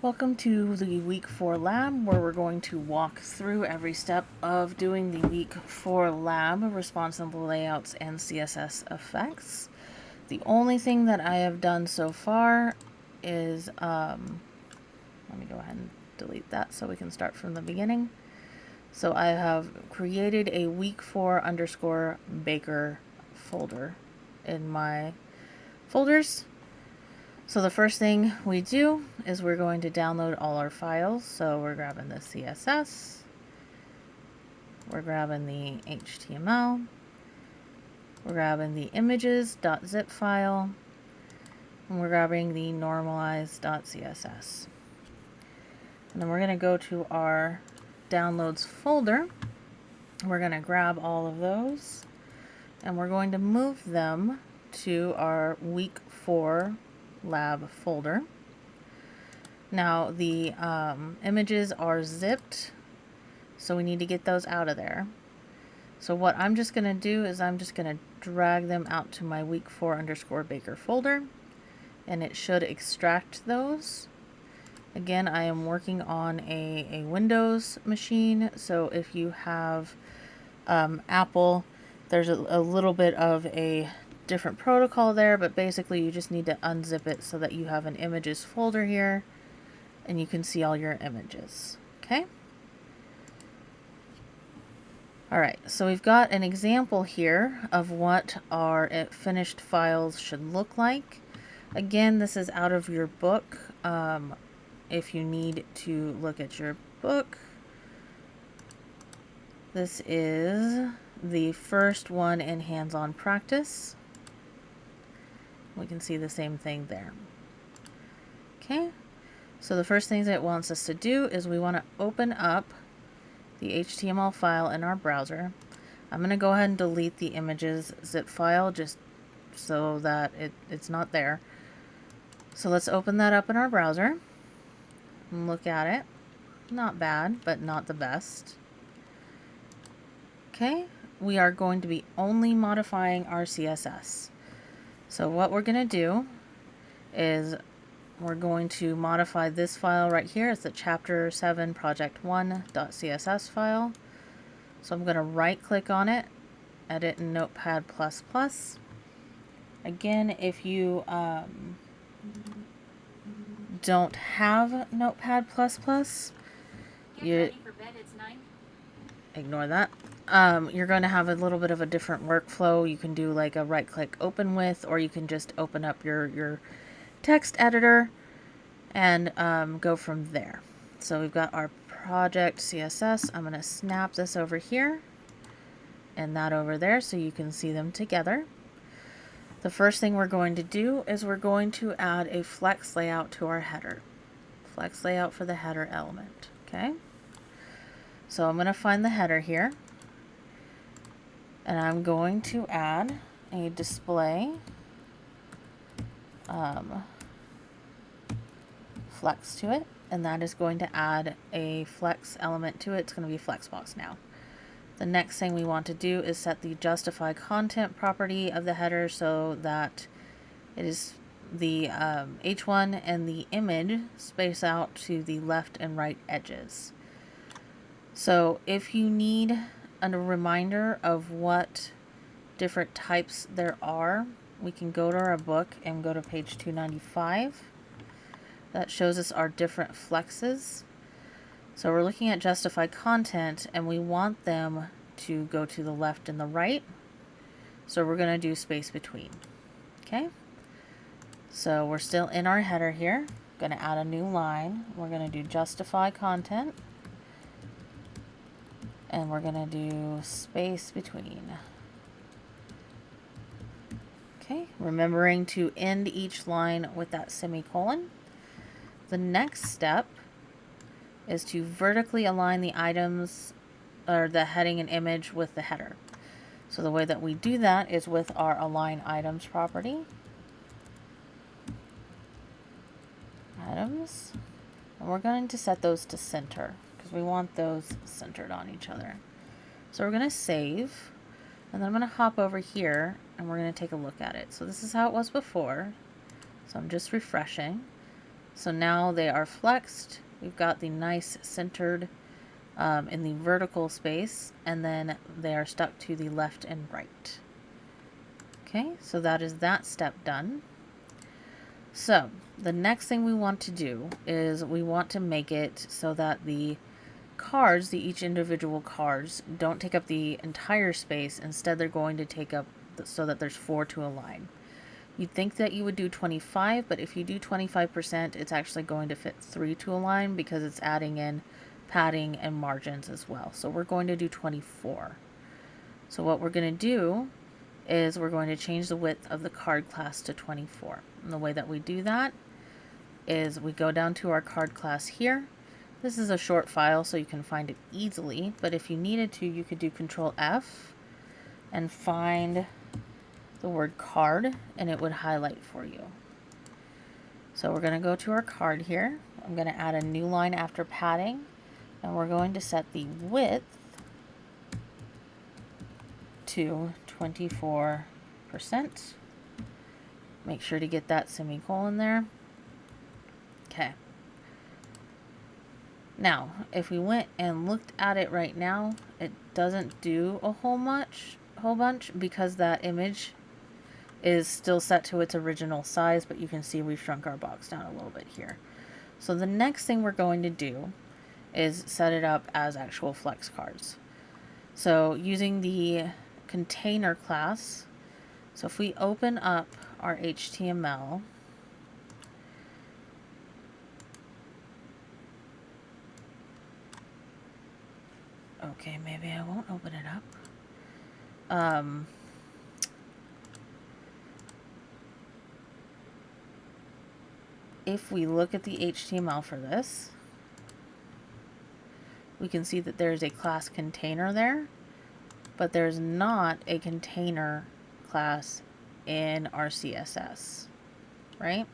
Welcome to the week 4 lab, where we're going to walk through every step of doing the week 4 lab responsive layouts and CSS effects. The only thing that I have done so far is, let me go ahead and delete that so we can start from the beginning. So I have created a week 4 underscore baker folder in my folders. So the first thing we do is we're going to download all our files. So we're grabbing the CSS, we're grabbing the HTML, we're grabbing the images.zip file, and we're grabbing the normalize.css. And then we're going to go to our downloads folder. We're going to grab all of those and we're going to move them to our week 4 lab folder. Now the images are zipped, so we need to get those out of there. So what I'm just going to do is I'm just going to drag them out to my week 4 underscore baker folder, and it should extract those. Again, I am working on a Windows machine, so if you have Apple, there's a little bit of a different protocol there, but basically you just need to unzip it so that you have an images folder here and you can see all your images. Okay. All right, so we've got an example here of what our finished files should look like. Again, this is out of your book. If you need to look at your book, this is the first one in hands-on practice. We can see the same thing there. Okay, so the first thing that it wants us to do is we want to open up the HTML file in our browser. I'm going to go ahead and delete the images zip file just so that it's not there. So let's open that up in our browser and look at it. Not bad, but not the best. Okay, we are going to be only modifying our CSS. So what we're going to do is we're going to modify this file right here. It's the chapter 7 project1.css file. So I'm going to right click on it, edit in Notepad++. Again, if you don't have Notepad++, you ignore that. You're going to have a little bit of a different workflow. You can do like a right click open with, or you can just open up your text editor and go from there. So we've got our project CSS. I'm going to snap this over here and that over there so you can see them together. The first thing we're going to do is we're going to add a flex layout to our header. Flex layout for the header element. Okay. So I'm going to find the header here, and I'm going to add a display flex to it, and that is going to add a flex element to it. It's going to be flexbox now. The next thing we want to do is set the justify content property of the header so that it is the H1 and the image space out to the left and right edges. So if you need a reminder of what different types there are, we can go to our book and go to page 295. That shows us our different flexes. So we're looking at justify content, and we want them to go to the left and the right. So we're going to do space between. Okay. So we're still in our header here. Going to add a new line. We're going to do justify content. And we're going to do space between. Okay, remembering to end each line with that semicolon. The next step is to vertically align the items or the heading and image with the header. So the way that we do that is with our align items property. Items. And we're going to set those to center because we want those centered on each other. So we're going to save, and then I'm going to hop over here and we're going to take a look at it. So this is how it was before. So I'm just refreshing. So now they are flexed. We've got the nice centered in the vertical space, and then they are stuck to the left and right. Okay, so that is that step done. So the next thing we want to do is we want to make it so that the cards, each individual cards, don't take up the entire space. Instead, they're going to take up so that there's 4 to a line. You'd think that you would do 25, but if you do 25%, it's actually going to fit 3 to a line because it's adding in padding and margins as well. So we're going to do 24. So what we're going to do is we're going to change the width of the card class to 24. And the way that we do that is we go down to our card class here. This is a short file, so you can find it easily, but if you needed to, you could do Control F and find the word card, and it would highlight for you. So we're going to go to our card here. I'm going to add a new line after padding, and we're going to set the width to 24%. Make sure to get that semicolon there. Okay. Now, if we went and looked at it right now, it doesn't do a whole bunch because that image is still set to its original size, but you can see we've shrunk our box down a little bit here. So the next thing we're going to do is set it up as actual flex cards. So using the container class, so if we open up our HTML, okay, maybe I won't open it up. If we look at the HTML for this, we can see that there's a class container there, but there's not a container class in our CSS, right?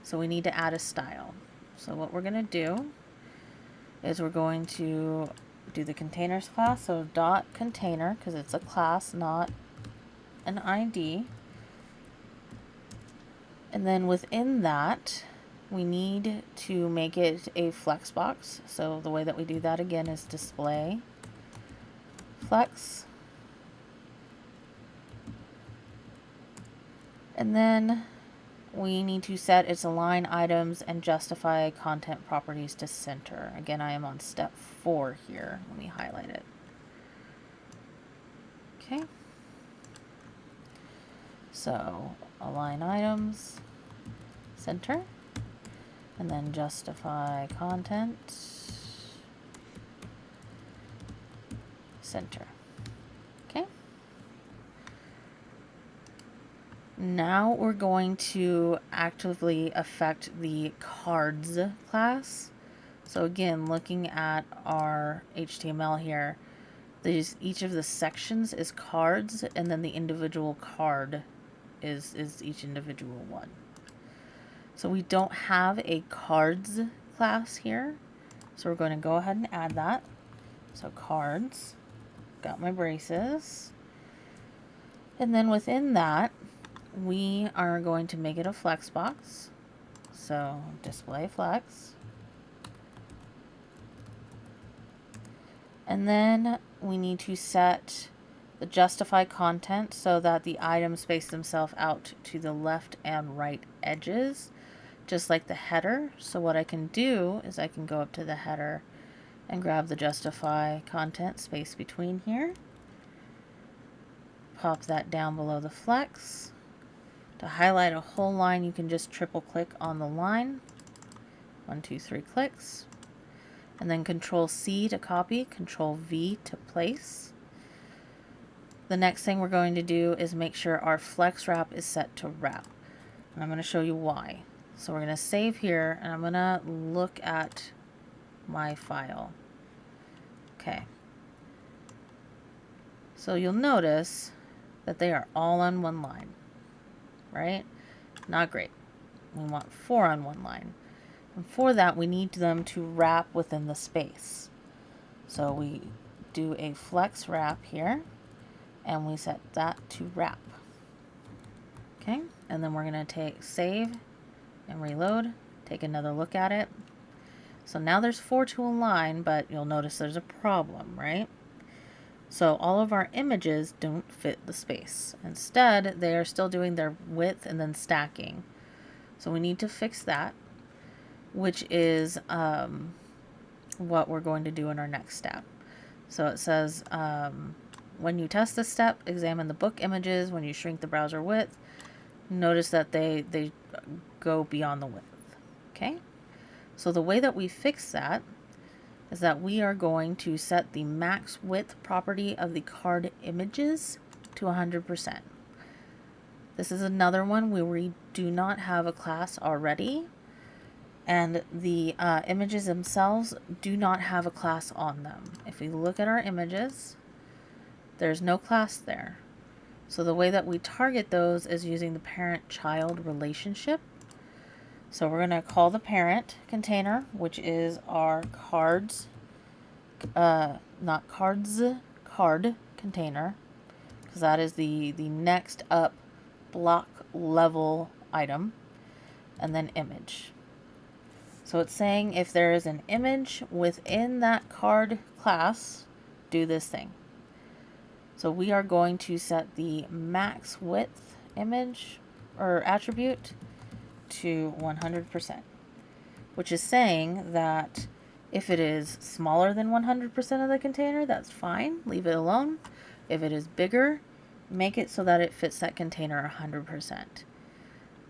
So we need to add a style. So what we're going to do is we're going to do the containers class, so dot container, because it's a class, not an ID. And then within that, we need to make it a flex box. So the way that we do that again is display flex. And then we need to set its align items and justify content properties to center. Again, I am on step 4 here. Let me highlight it. Okay. So align items, center, and then justify content, center. Okay. Now we're going to actively affect the cards class. So again, looking at our HTML here, each of the sections is cards, and then the individual card is each individual one. So we don't have a cards class here, so we're going to go ahead and add that. So cards, got my braces, and then within that we are going to make it a flex box. So display flex, and then we need to set the justify content so that the items space themselves out to the left and right edges, just like the header. So what I can do is I can go up to the header and grab the justify content space between here, pop that down below the flex. To highlight a whole line, you can just triple click on the line. 1, 2, 3 clicks. And then Control C to copy, Control V to place. The next thing we're going to do is make sure our flex wrap is set to wrap. And I'm going to show you why. So we're going to save here, and I'm going to look at my file. Okay. So you'll notice that they are all on one line, right? Not great. We want 4 on one line. And for that, we need them to wrap within the space. So we do a flex wrap here, and we set that to wrap. Okay, and then we're going to save and reload. take another look at it. So now there's 4 to align, but you'll notice there's a problem, right? So all of our images don't fit the space. Instead, they are still doing their width and then stacking. So we need to fix that, which is what we're going to do in our next step. So it says, when you test this step, examine the book images. When you shrink the browser width, notice that they go beyond the width. Okay? So the way that we fix that is that we are going to set the max width property of the card images to 100%. This is another one where we do not have a class already, and the images themselves do not have a class on them. If we look at our images, there's no class there. So the way that we target those is using the parent-child relationship. So we're going to call the parent container, which is our cards, not cards, card container, because that is the next up block level item, and then image. So it's saying if there is an image within that card class, do this thing. So we are going to set the max width image or attribute to 100%, which is saying that if it is smaller than 100% of the container, that's fine, leave it alone. If it is bigger, make it so that it fits that container 100%.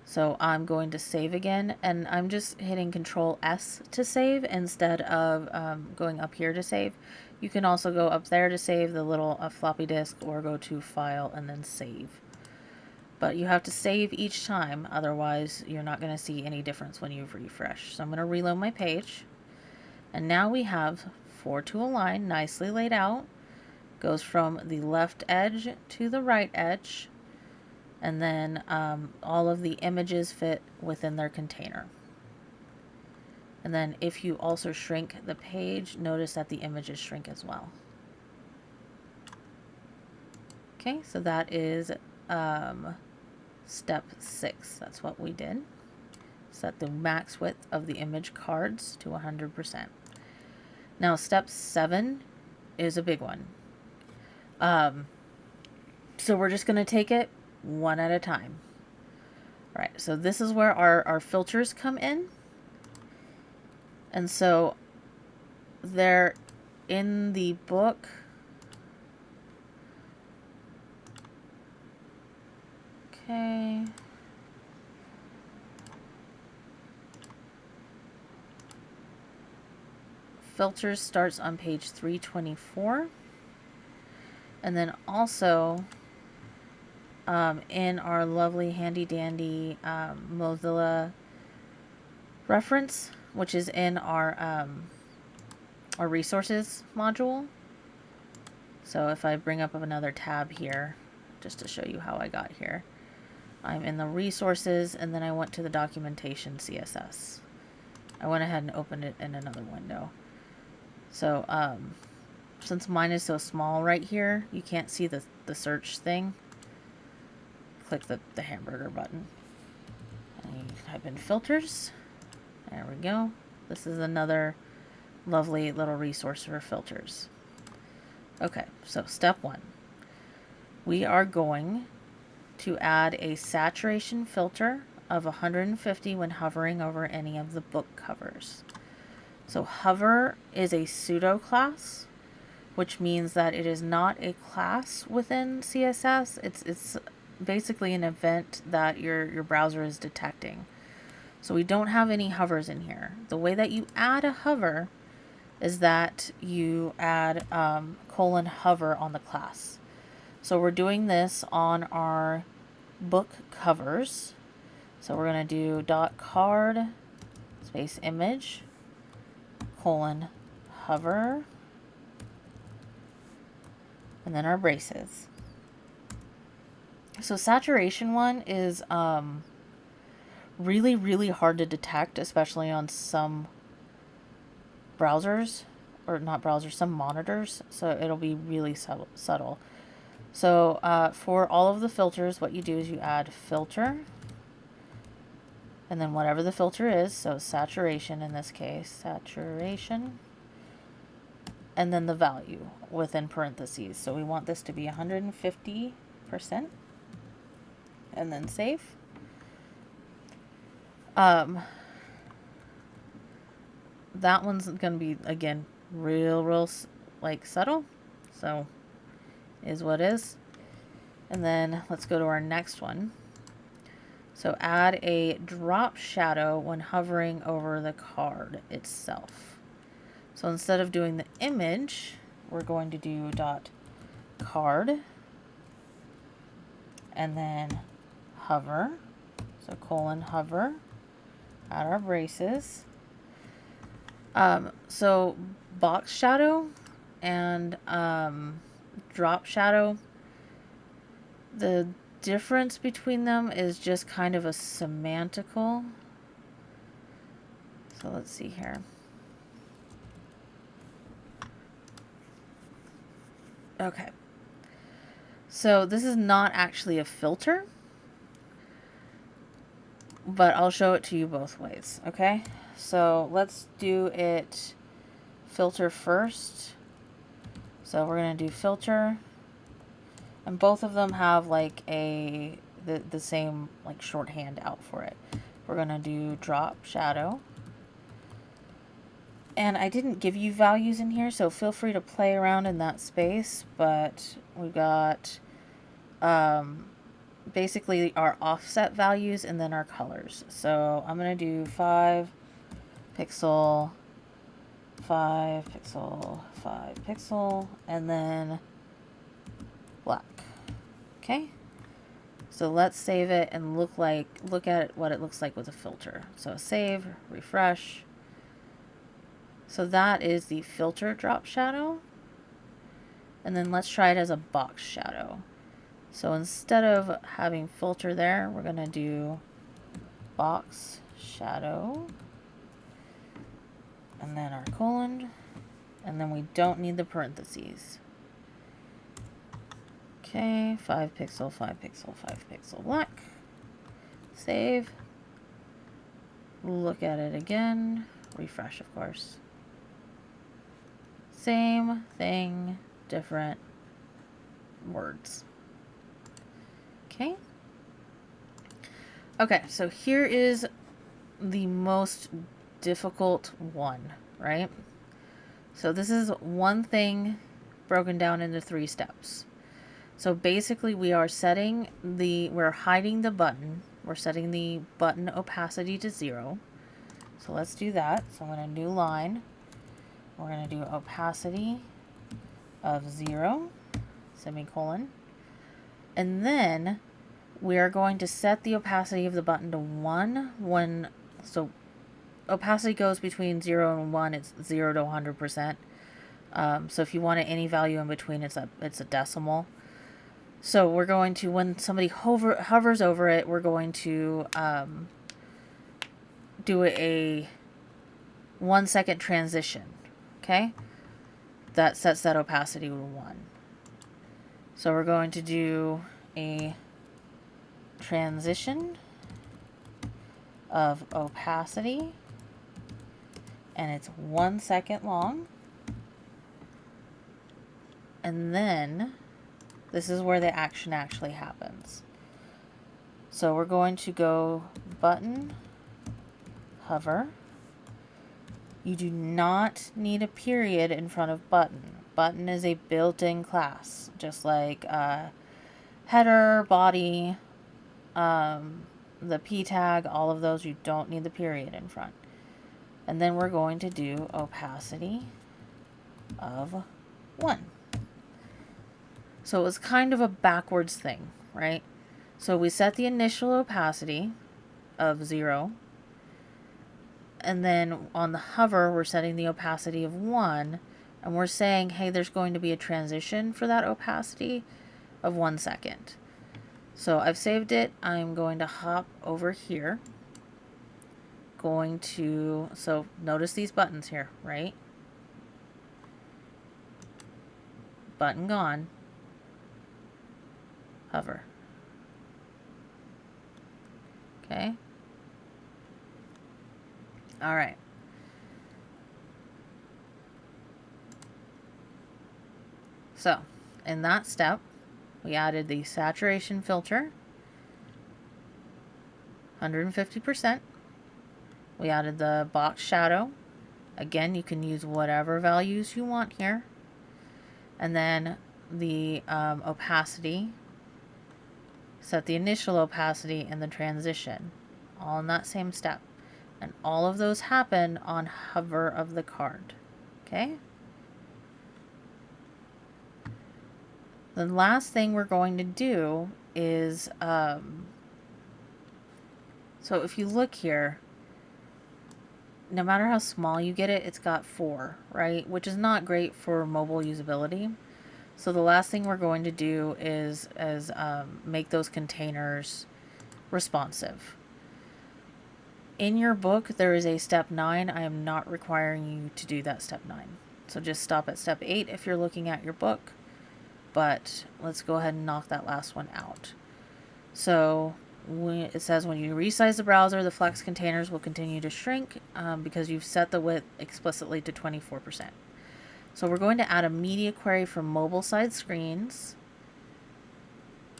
So I'm going to save again, and I'm just hitting Control S to save instead of going up here to save. You can also go up there to save the little floppy disk, or go to File and then Save. But you have to save each time, otherwise you're not going to see any difference when you refresh. So I'm going to reload my page. And now we have 4 to align, nicely laid out. Goes from the left edge to the right edge. And then all of the images fit within their container. And then if you also shrink the page, notice that the images shrink as well. Okay, so that is step 6. That's what we did. Set the max width of the image cards to 100%. Now step 7 is a big one. So we're just going to take it one at a time. All right, so this is where our filters come in. And so they're in the book. Okay. Filters starts on page 324. And then also in our lovely handy dandy Mozilla reference, which is in our resources module. So if I bring up another tab here, just to show you how I got here, I'm in the resources, and then I went to the documentation CSS. I went ahead and opened it in another window. So since mine is so small right here, you can't see the search thing. Click the hamburger button. And you type in filters. There we go. This is another lovely little resource for filters. Okay, so step 1. We are going to add a saturation filter of 150 when hovering over any of the book covers. So hover is a pseudo class, which means that it is not a class within CSS. It's basically an event that your browser is detecting. So we don't have any hovers in here. The way that you add a hover is that you add :hover on the class. So we're doing this on our book covers. So we're going to do .card space image :hover, and then our braces. So saturation one is really, really hard to detect, especially on some browsers, or not browsers, some monitors. So it'll be really subtle. So for all of the filters, what you do is you add filter, And then whatever the filter is, so saturation in this case, saturation, and then the value within parentheses. So we want this to be 150%, and then save. That one's gonna be, again, real like subtle, so is what is. And then let's go to our next one. So add a drop shadow when hovering over the card itself. So instead of doing the image, we're going to do dot card and then hover. So colon hover, add our braces. So box shadow and drop shadow, the difference between them is just kind of a semantical. So let's see here. Okay. So this is not actually a filter, but I'll show it to you both ways, okay? So let's do it filter first. So we're going to do filter, and both of them have like the same like shorthand out for it. We're going to do drop shadow. And I didn't give you values in here, so feel free to play around in that space, but we've got basically our offset values and then our colors. So I'm going to do 5 pixel, 5 pixel, 5 pixel, and then black. Okay? So let's save it and look at what it looks like with a filter. So save, refresh. So that is the filter drop shadow. And then let's try it as a box shadow. So instead of having filter there, we're going to do box shadow. And then our colon. And then we don't need the parentheses. Okay, 5 pixel, 5 pixel, 5 pixel black. Save. Look at it again. Refresh, of course. Same thing, different words. Okay. Okay, so here is the most difficult one, right? So this is one thing broken down into 3 steps. So basically we're hiding the button. We're setting the button opacity to 0. So let's do that. So I'm going to new line. We're going to do opacity of 0, semicolon. And then we are going to set the opacity of the button to 1 so opacity goes between 0 and 1, it's 0 to 100%. So if you want any value in between, it's a decimal. So we're going to, when somebody hovers over it, we're going to do a 1 second transition. Okay? That sets that opacity to 1. So we're going to do a transition of opacity, and it's 1 second long. And then this is where the action actually happens. So we're going to go button, hover. You do not need a period in front of button. Button is a built-in class, just like header, body, the P tag, all of those, you don't need the period in front. And then we're going to do opacity of 1. So it was kind of a backwards thing, right? So we set the initial opacity of 0. And then on the hover, we're setting the opacity of 1. And we're saying, hey, there's going to be a transition for that opacity of 1 second. So I've saved it. I'm going to hop over here. So notice these buttons here, right? Button gone. Hover. Okay. All right. So, in that step, we added the saturation filter, 150%. We added the box shadow. Again, you can use whatever values you want here. And then the opacity. Set the initial opacity and the transition. All in that same step. And all of those happen on hover of the card. Okay? The last thing we're going to do is, so if you look here, no matter how small you get it, it's got 4, right? Which is not great for mobile usability. So the last thing we're going to do is make those containers responsive. In your book, there is a step 9. I am not requiring you to do that step 9. So just stop at step 8 if you're looking at your book. But let's go ahead and knock that last one out. So it says when you resize the browser, the flex containers will continue to shrink because you've set the width explicitly to 24%. So we're going to add a media query for mobile side screens,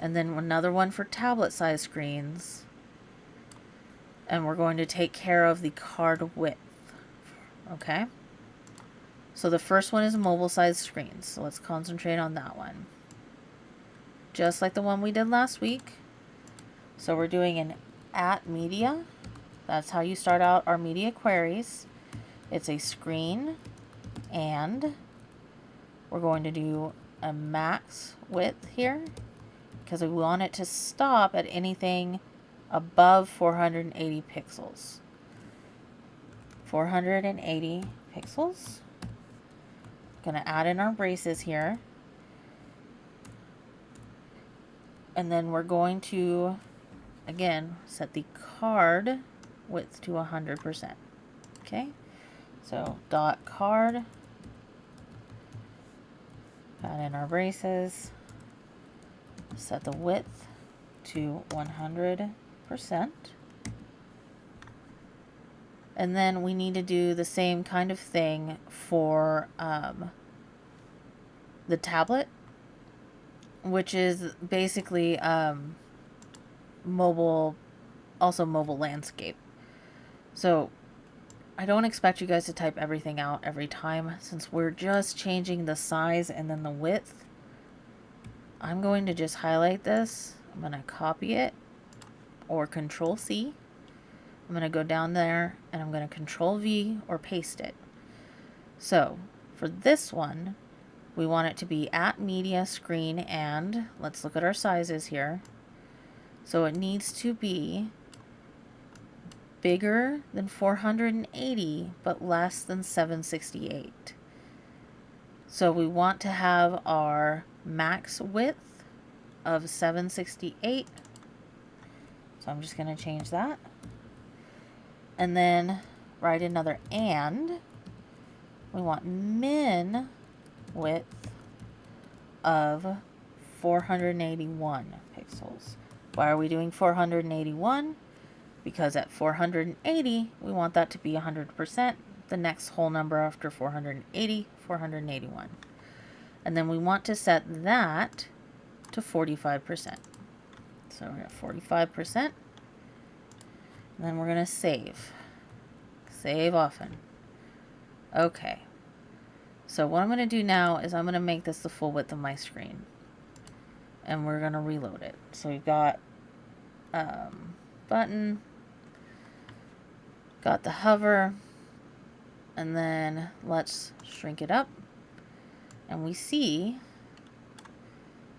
and then another one for tablet size screens, and we're going to take care of the card width. Okay? So the first one is mobile size screens. So let's concentrate on that one. Just like the one we did last week. So we're doing an at media. That's how you start out our media queries. It's a screen, and we're going to do a max width here because we want it to stop at anything above 480 pixels. 480 pixels. Going to add in our braces here. And then we're going to, again, set the card width to 100%. Okay? So dot card. Add in our braces. Set the width to 100%. And then we need to do the same kind of thing for the tablet, which is basically mobile landscape. So I don't expect you guys to type everything out every time since we're just changing the size and then the width. I'm going to just highlight this. I'm going to copy it or Control C. I'm going to go down there and I'm going to Control V or paste it. So for this one, we want it to be at media screen, and let's look at our sizes here. So it needs to be bigger than 480 but less than 768. So we want to have our max width of 768. So I'm just going to change that. And then write another and. We want min width of 481 pixels. Why are we doing 481? Because at 480, we want that to be 100%. The next whole number after 480, 481. And then we want to set that to 45%. So we're at 45%. And then we're going to save. Save often. Okay. So what I'm going to do now is I'm going to make this the full width of my screen. And we're going to reload it. So we've got button, got the hover, and then let's shrink it up. And we see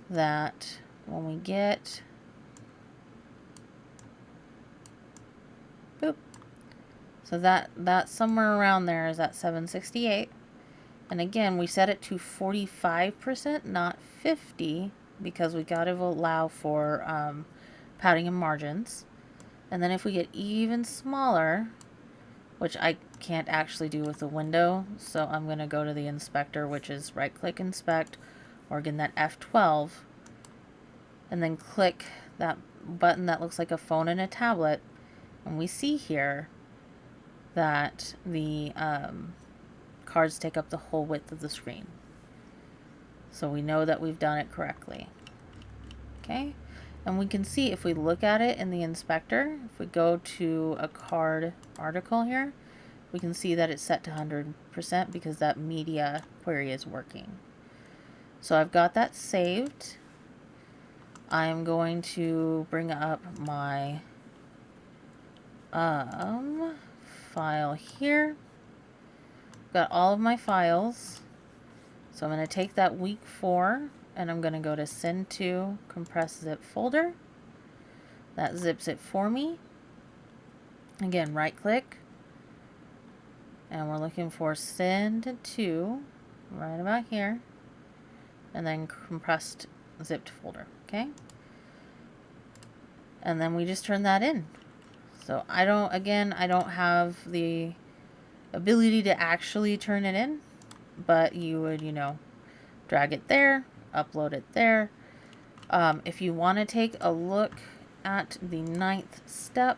that when we get, boop, so that somewhere around there is at 768. And again, we set it to 45%, not 50, because we got to allow for padding and margins. And then if we get even smaller, which I can't actually do with the window, so I'm going to go to the inspector, which is right-click inspect, or again that F12, and then click that button that looks like a phone and a tablet, and we see here that the cards take up the whole width of the screen. So we know that we've done it correctly. Okay, and we can see if we look at it in the inspector, if we go to a card article here, we can see that it's set to 100% because that media query is working. So I've got that saved. I'm going to bring up my file here. Got all of my files. So I'm going to take that week 4 and I'm going to go to send to compressed zip folder. That zips it for me. Again, right click. And we're looking for send to right about here. And then compressed zipped folder. Okay. And then we just turn that in. So I don't have the ability to actually turn it in, but you would, drag it there, upload it there. If you want to take a look at the 9th step,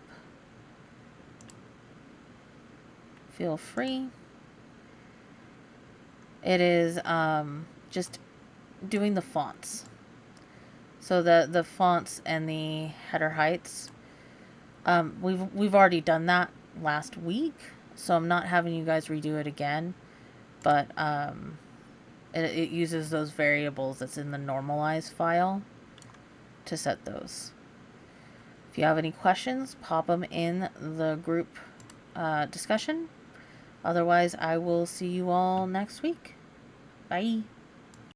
feel free. It is just doing the fonts. So the fonts and the header heights. We've already done that last week, so I'm not having you guys redo it again. But it uses those variables that's in the normalize file to set those. If you have any questions, pop them in the group discussion. Otherwise, I will see you all next week. Bye.